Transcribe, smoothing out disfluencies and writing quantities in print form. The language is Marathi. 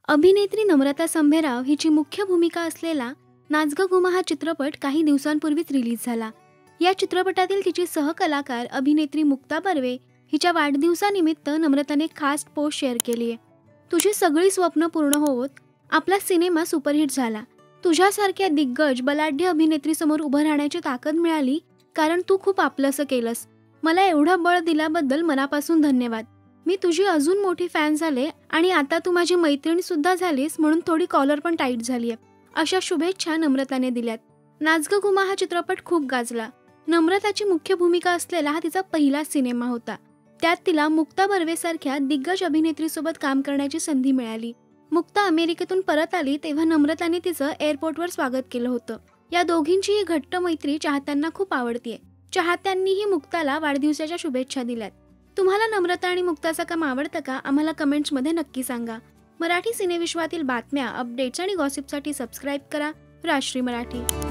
अभिनेत्री नम्रता संभेराव हिची मुख्य भूमिका असलेला नाच गं घुमा हा चित्रपट काही दिवसांपूर्वीच रिलीज झाला। या चित्रपटातील तिची सहकलाकार अभिनेत्री मुक्ता बर्वे हिच्या वाढदिवसानिमित्त नम्रताने खास पोस्ट शेअर केली आहे। तुझी सगळी स्वप्न पूर्ण होवोत, आपला सिनेमा सुपरहिट झाला। तुझ्यासारख्या दिग्गज बलाढ्य अभिनेत्रीसमोर उभं राहण्याची ताकद मिळाली कारण तू खूप आपलंसं केलंस। मला एवढं बळ दिल्याबद्दल मनापासून धन्यवाद। मी तुझी अजून मोठी फॅन झाले आणि आता तू माझी मैत्रीण सुद्धा झालीस म्हणून थोडी कॉलर पण टाईट झाली आहे, अशा शुभेच्छा नम्रताने दिल्यात। नाच गं घुमा हा चित्रपट खूप गाजला। नम्रताची मुख्य भूमिका असलेला हा तिचा पहिला सिनेमा होता। त्यात तिला मुक्ता बर्वेसारख्या दिग्गज अभिनेत्रीसोबत काम करण्याची संधी मिळाली। मुक्ता अमेरिकेतून परत आली तेव्हा नम्रताने तिचं एअरपोर्टवर स्वागत केलं होतं। या दोघींची ही घट्ट मैत्री चाहत्यांना खूप आवडतीये। चाहत्यांनीही मुक्ताला वाढदिवसाच्या शुभेच्छा दिल्यात। तुम्हाला नम्रता आणि मुक्ताचं काम आवडतं का? आम्हाला कमेंट्समध्ये नक्की सांगा। मराठी सिनेविश्वातील बातम्या, अपडेट्स आणि गॉसिपसाठी सबस्क्राईब करा राजश्री मराठी।